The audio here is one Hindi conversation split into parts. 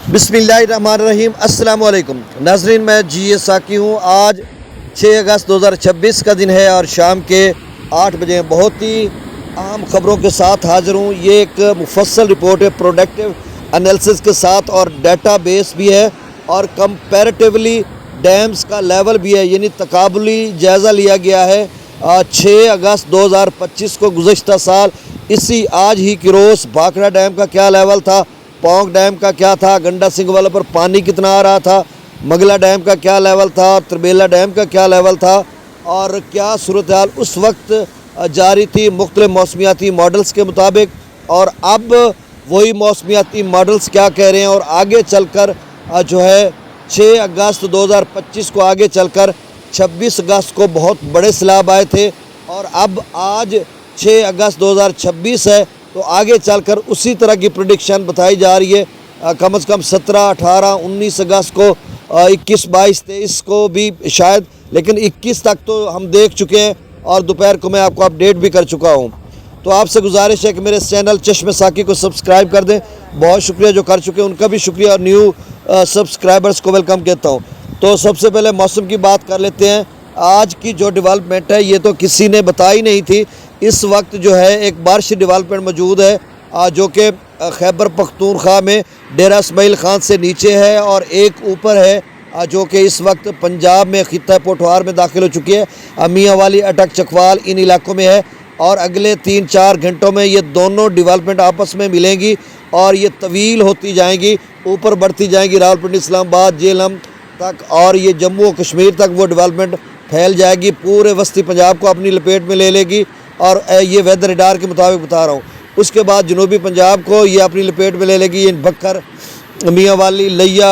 बिस्मिल्लाहिर्रहमानिर्रहीम। अस्सलाम वालेकुम नाज़रीन, मैं जी साकी हूँ। आज 6 अगस्त 2026 का दिन है और शाम के 8 बजे बहुत ही अहम ख़बरों के साथ हाज़िर हूँ। ये एक मुफस्सल रिपोर्ट है प्रोडक्टिव एनालिसिस के साथ और डाटा बेस भी है और कंपैरेटिवली डैम्स का लेवल भी है, यानी तकाबुली जायज़ा लिया गया है। 6 अगस्त 2025 को गुज़श्ता साल इसी आज ही की रोज़ भाखड़ा डैम का क्या लेवल था, पौंग डैम का क्या था, गंडा सिंह वाला पर पानी कितना आ रहा था, मगला डैम का क्या लेवल था, त्रिबेला डैम का क्या लेवल था और क्या सूरत हाल उस वक्त जारी थी मुख्तलिफ मौसमियाती मॉडल्स के मुताबिक, और अब वही मौसमियाती मॉडल्स क्या कह रहे हैं। और आगे चलकर जो है 6 अगस्त 2025 को आगे चलकर 26 अगस्त को बहुत बड़े सैलाब आए थे और अब आज 6 अगस्त 2026 है तो आगे चलकर उसी तरह की प्रेडिक्शन बताई जा रही है। कम से कम 17, 18, 19 अगस्त को 21, 22, 23 को भी शायद, लेकिन 21 तक तो हम देख चुके हैं और दोपहर को मैं आपको अपडेट भी कर चुका हूँ। तो आपसे गुजारिश है कि मेरे इस चैनल चश्मे साकी को सब्सक्राइब कर दें। बहुत शुक्रिया जो कर चुके हैं, उनका भी शुक्रिया और न्यू सब्सक्राइबर्स को वेलकम कहता हूँ। तो सबसे पहले मौसम की बात कर लेते हैं। आज की जो डेवलपमेंट है ये तो किसी ने बताई नहीं थी। इस वक्त जो है एक बारिश डेवलपमेंट मौजूद है जो कि खैबर पख्तूनख्वा में डेरा इस्माइल खान से नीचे है और एक ऊपर है जो कि इस वक्त पंजाब में खित्ता पोठवार में दाखिल हो चुकी है। मियाँ वाली, अटक, चकवाल इन इलाकों में है और अगले 3-4 घंटों में ये दोनों डेवलपमेंट आपस में मिलेंगी और ये तवील होती जाएंगी, ऊपर बढ़ती जाएंगी रावलपिंडी, इस्लामाबाद, जेहलम तक और ये जम्मू और कश्मीर तक वो डेवलपमेंट फैल जाएगी, पूरे वस्ती पंजाब को अपनी लपेट में ले लेगी। और ये वेदर रडार के मुताबिक बता रहा हूँ। उसके बाद जनूबी पंजाब को ये अपनी लपेट में ले लेगी। ये बक्कर, मियाँ वाली, लिया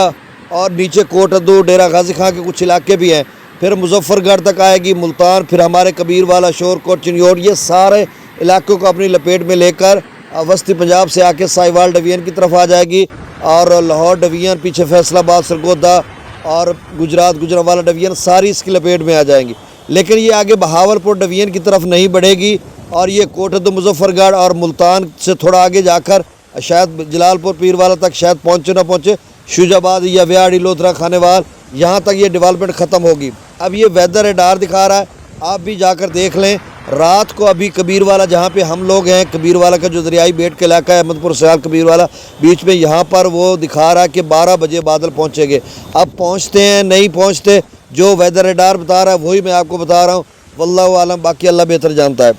और नीचे कोटअद्दू, डेरा गाजी खां के कुछ इलाके भी हैं। फिर मुजफ्फरगढ़ तक आएगी, मुल्तान, फिर हमारे कबीर वाला, शोरकोट, चिन्योट, ये सारे इलाकों को अपनी लपेट में लेकर वस्ती पंजाब से आके साहिवाल डिवीजन की तरफ आ जाएगी और लाहौर डिवीजन, पीछे फैसलाबाद, सरगोदा और गुजरात, गुजरांवाला डिवीजन सारी इसकी लपेट में आ जाएंगी। लेकिन ये आगे बहावलपुर डिवीजन की तरफ नहीं बढ़ेगी और ये कोटअद्दू, मुजफ्फरगढ़ और मुल्तान से थोड़ा आगे जाकर शायद जलालपुर, पीरवाला तक शायद पहुँचे ना पहुँचे, शुजाबाद या व्याड़ी, लोथरा, खानेवाल, यहाँ तक ये डेवलपमेंट ख़त्म होगी। अब ये वेदर रडार दिखा रहा है, आप भी जाकर देख लें। रात को अभी कबीरवाला जहाँ पे हम लोग हैं, कबीरवाला का जो दरियाई बेट का इलाका है, अहमदपुर सयाल कबीरवाला बीच में, यहाँ पर वो दिखा रहा है कि 12 बजे बादल पहुँचेंगे। अब पहुँचते हैं नहीं पहुँचते, जो वेदर रडार बता रहा है वही मैं आपको बता रहा हूँ। वल्लाहु आलम, बाकी अल्लाह बेहतर जानता है।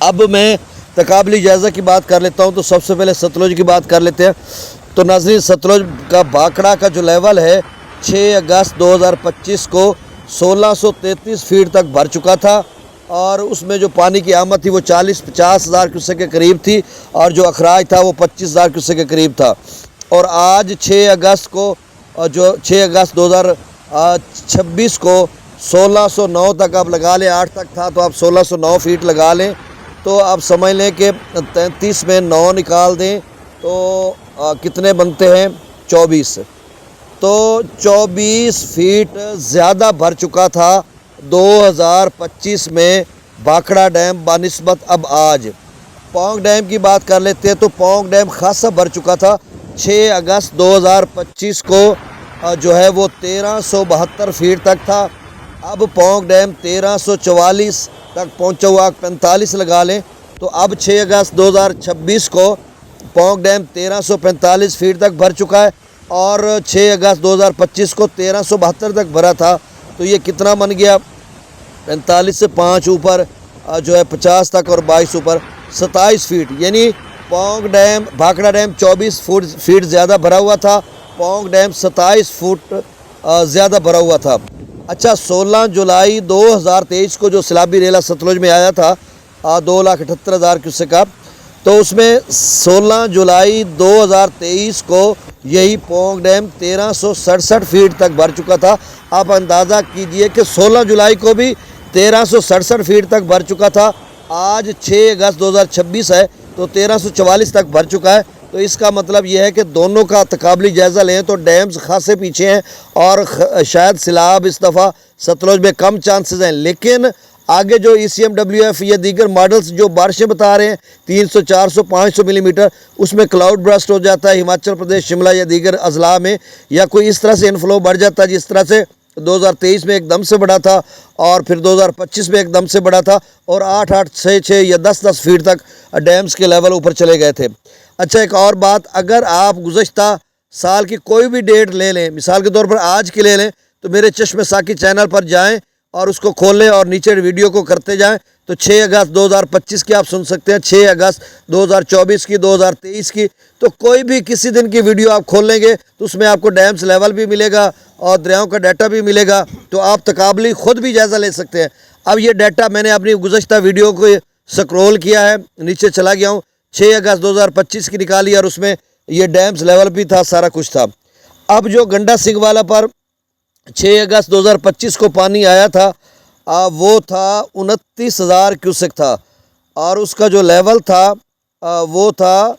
अब मैं तकाबली जायज़ा की बात कर लेता हूँ। तो सबसे पहले सतलुज की बात कर लेते हैं। तो नाज़रीन, सतलुज का भाखड़ा का जो लेवल है 6 अगस्त 2025 को 1633 फीट तक भर चुका था और उसमें जो पानी की आमद थी वो 40-50 हज़ार क्यूसेक के करीब थी और जो अखराज था वो 25 हज़ार क्यूसेक के करीब था। और आज 6 अगस्त को जो 6 अगस्त 2026 को 1609 तक आप लगा लें, 8 तक था तो आप 1609 फीट लगा लें। तो आप समझ लें कि 33 में 9 निकाल दें तो कितने बनते हैं, 24। तो 24 फीट ज़्यादा भर चुका था 2025 में भाखड़ा डैम बानिस्बत अब आज। पौंग डैम की बात कर लेते हैं। तो पौंग डैम खासा भर चुका था। 6 अगस्त 2025 को जो है वो 1372 फीट तक था। अब पौंग डैम 1344 तक पहुंचा हुआ, 45 लगा लें तो अब 6 अगस्त 2026 को पौंग डैम 1345 फीट तक भर चुका है और 6 अगस्त 2025 को 1372 तक भरा था। तो ये कितना बन गया, 45 से 5 ऊपर जो है 50 तक और 22 ऊपर 27 फीट, यानी Pong dam, Bhakra dam 24 feet ज़्यादा भरा हुआ था, पौंग डैम 27 फुट ज़्यादा भरा हुआ था। अच्छा, 16 जुलाई 2023 को जो सैलाबी रेला सतलुज में आया था 2,78,000 क्यूसेक का, तो उसमें 16 जुलाई 2023 को यही पौंग डैम 1367 फीट तक भर चुका था। आप अंदाज़ा कीजिए कि 16 जुलाई को भी 1367 फीट तक भर चुका था। आज 6 अगस्त 2026 है तो 1344 तक भर चुका है। तो इसका मतलब यह है कि दोनों का तकाबली जायज़ा लें तो डैम्स खासे पीछे हैं और शायद सैलाब इस दफ़ा सतलुज में कम चांसेस हैं। लेकिन आगे जो ECMWF या दीगर मॉडल्स जो बारिशें बता रहे हैं 300, 400, 500 मिलीमीटर, उसमें क्लाउड ब्रस्ट हो जाता है हिमाचल प्रदेश, शिमला या दीगर अजला में, या कोई इस तरह से इनफ्लो बढ़ जाता है जिस तरह से 2023 में एकदम से बढ़ा था और फिर 2025 में एकदम से बढ़ा था और 8-8, 6-6 या 10-10 फीट तक डैम्स के लेवल ऊपर चले गए थे। अच्छा, एक और बात, अगर आप गुज़श्ता साल की कोई भी डेट ले लें, मिसाल के तौर पर आज की ले लें, तो मेरे चश्मे साकी चैनल पर जाएं और उसको खोलें और नीचे वीडियो को करते जाएं, तो 6 अगस्त 2025 की आप सुन सकते हैं, 6 अगस्त 2024 की, 2023 की। तो कोई भी किसी दिन की वीडियो आप खोल लेंगे तो उसमें आपको डैम्स लेवल भी मिलेगा और दरियाओं का डाटा भी मिलेगा, तो आप तकाबली ख़ुद भी जायज़ा ले सकते हैं। अब ये डाटा मैंने अपनी गुज़श्ता वीडियो को स्क्रॉल किया है, नीचे चला गया हूँ, 6 अगस्त 2025 की निकाली और उसमें ये डैम्स लेवल भी था, सारा कुछ था। अब जो गंडा सिंह वाला पर 6 अगस्त 2025 को पानी आया था, वो था 29,000 क्यूसेक था और उसका जो लेवल था वो था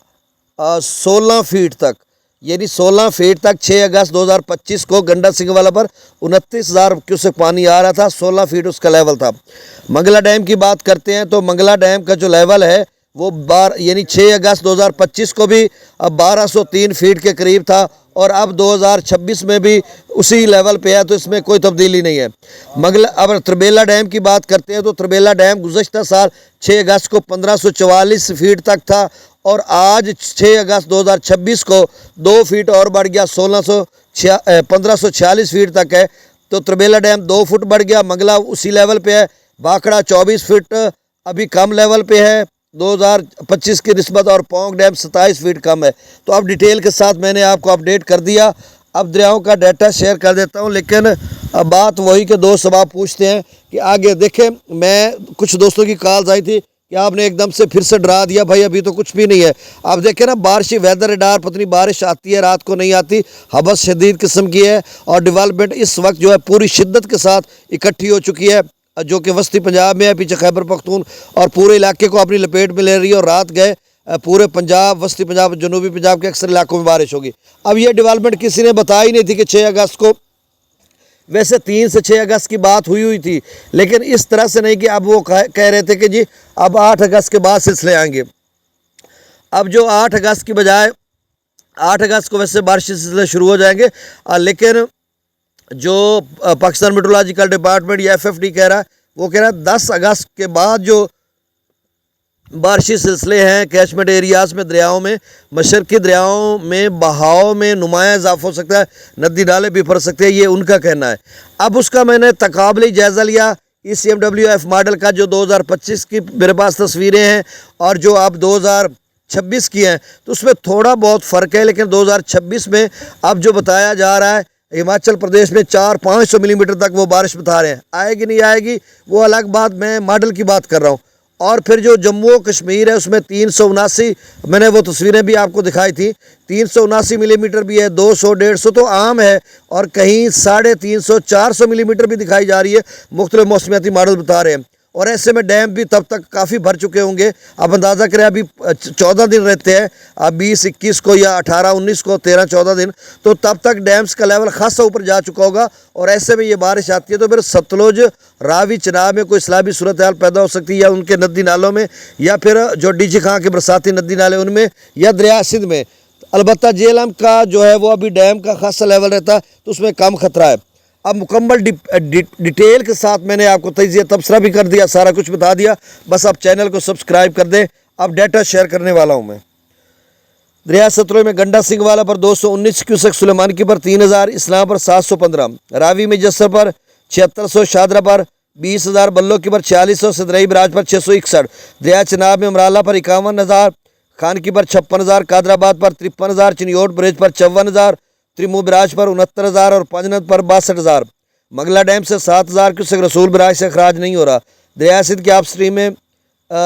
16 फीट तक, यानी 16 फीट तक 6 अगस्त 2025 को गंडा सिंह वाला पर 29,000 क्यूसेक पानी आ रहा था, 16 फीट उसका लेवल था। मंगला डैम की बात करते हैं तो मंगला डैम का जो लेवल है वो यानी 6 अगस्त 2025 को भी अब 1203 फीट के करीब था और अब 2026 में भी उसी लेवल पे है, तो इसमें कोई तब्दीली नहीं है। अब त्रिबेला डैम की बात करते हैं तो त्रिबेला डैम गुज़श्ता साल 6 अगस्त को 1544 फीट तक था और आज 6 अगस्त 2026 को 2 फीट और बढ़ गया, 1546 फीट तक है। तो त्रिबेला डैम 2 फुट बढ़ गया, मंगला उसी लेवल पे है, भाखड़ा 24 फीट अभी कम लेवल पे है 2025 की निस्बत और पौंग डैम 27 फीट कम है। तो अब डिटेल के साथ मैंने आपको अपडेट कर दिया। अब दरियाओं का डाटा शेयर कर देता हूं, लेकिन अब बात वही के दोस्त सब आप पूछते हैं कि आगे देखें। मैं कुछ दोस्तों की कॉल्स आई थी कि आपने एकदम से फिर से डरा दिया, भाई अभी तो कुछ भी नहीं है। आप देखें ना, बारिशी वेदर रडार पता नहीं बारिश आती है रात को नहीं आती, हवस शदीद किस्म की है और डेवलपमेंट इस वक्त जो है पूरी शिद्दत के साथ इकट्ठी हो चुकी है, जो कि वस्ती पंजाब में है, पीछे खैबर पख्तून और पूरे इलाके को अपनी लपेट में ले रही है। और रात गए पूरे पंजाब, वस्ती पंजाब, जनूबी पंजाब के अक्सर इलाकों में बारिश होगी। अब ये डेवलपमेंट किसी ने बताई नहीं थी कि 6 अगस्त को, वैसे 3 से 6 अगस्त की बात हुई थी, लेकिन इस तरह से नहीं कि अब वो कह रहे थे कि जी अब 8 अगस्त के बाद सिलसिले आएंगे। अब जो 8 अगस्त की बजाय 8 अगस्त को वैसे बारिश सिलसिले शुरू हो जाएंगे, लेकिन जो पाकिस्तान मेट्रोलॉजिकल डिपार्टमेंट या FFD कह रहा है, वो कह रहा है 10 अगस्त के बाद जो बारिशी सिलसिले हैं कैचमेंट एरियाज़ में, दरियाओं में, मशरकी दरियाओं में बहाव में नुमाया इजाफा हो सकता है, नदी नाले भी भर सकते हैं, ये उनका कहना है। अब उसका मैंने तकाबली जायज़ा लिया ECMWF मॉडल का, जो 2025 की मेरे पास तस्वीरें हैं और जो अब 2026 की हैं, तो उसमें थोड़ा बहुत फ़र्क है। लेकिन 2026 में अब जो बताया जा रहा है हिमाचल प्रदेश में 400-500 मिलीमीटर तक वो बारिश बता रहे हैं। आएगी नहीं आएगी वो अलग बात, मैं मॉडल की बात कर रहा हूँ। और फिर जो जम्मू और कश्मीर है उसमें 379, मैंने वो तस्वीरें भी आपको दिखाई थी, 379 मिलीमीटर भी है, 200, 150 तो आम है और कहीं 350, 400 मिलीमीटर भी दिखाई जा रही है, मुख्तलिफ मौसमियाती मॉडल बता रहे हैं। और ऐसे में डैम भी तब तक काफ़ी भर चुके होंगे। आप अंदाज़ा करें, अभी 14 दिन रहते हैं, अब 20-21 को या 18-19 को, 13-14 दिन, तो तब तक डैम्स का लेवल खासा ऊपर जा चुका होगा। और ऐसे में ये बारिश आती है तो फिर सतलुज, रावी, चिनाब में कोई सैलाबी सूरत हाल पैदा हो सकती है, या उनके नदी नालों में, या फिर जो डीजी खां के बरसाती नदी नाले उनमें, या दरिया सिंध में। अलबत्ता JLM का जो है वो अभी डैम का खासा लेवल रहता है तो उसमें कम खतरा है। अब मुकम्मल डिटेल के साथ मैंने आपको तजिया तबसरा भी कर दिया, सारा कुछ बता दिया। बस आप चैनल को सब्सक्राइब कर दें। अब डाटा शेयर करने वाला हूँ मैं। दरिया सतलुज में गंडा सिंह वाला पर 219 क्यूसेक, सुलेमान की पर 3000, इस्लाम पर 715, रावी में जस्सर पर 7600, शादरा पर 20,000, बल्लो की पर 4600, सदरई बराज पर 661, दरिया चिनाब में अमराला पर 51,000, खान की पर 56,000, कादराबाद पर 53,000, चिनियोट ब्रिज पर 54,000, त्रिमू बराज पर 69,000 और पंजनद पर 62,000। मंगला डैम से 7,000 क्यूसेक, रसूल बराज से अखराज नहीं हो रहा। दरिया सिंध के अपस्ट्रीम में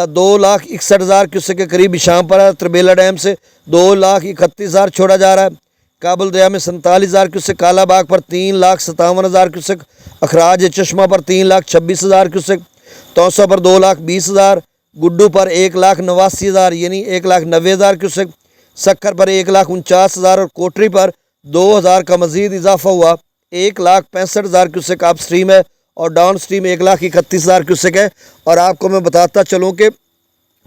2,61,000 क्यूसेक के करीब शाम पर है। त्रिबेला डैम से 2,31,000 छोड़ा जा रहा है। काबुल दरिया में 47,000 क्यूसेक, कालाबाग पर 3,57,000 क्यूसेक, अखराज चश्मा पर 3,26,000 क्यूसेक, तौसा पर 2,20,000, गुड्डू पर 1,89,000 यानी 1,90,000 क्यूसेक, सक्खर पर 1,49,000 और कोटरी पर 2,000 का मजीद इजाफा हुआ। 1,65,000 क्यूसेक अपस्ट्रीम है और डाउन स्ट्रीम 1,31,000 क्यूसेक है। और आपको मैं बताता चलूँ कि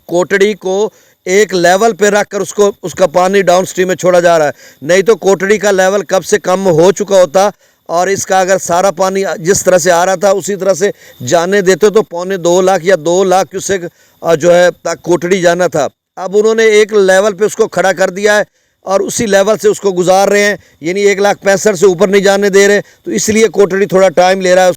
कोटड़ी को एक लेवल पे रख कर उसका पानी डाउन स्ट्रीम में छोड़ा जा रहा है, नहीं तो कोटड़ी का लेवल कब से कम हो चुका होता और इसका अगर सारा पानी जिस तरह से आ रहा था उसी तरह से जाने देते तो 2.25 लाख या 2 लाख क्यूसेक जो है तक कोटड़ी जाना था। अब उन्होंने एक लेवल पे उसको खड़ा कर दिया है और उसी लेवल से उसको गुजार रहे हैं, यानी 1,65,000 से ऊपर नहीं जाने दे रहे, तो इसलिए कोटड़ी थोड़ा टाइम ले रहा है।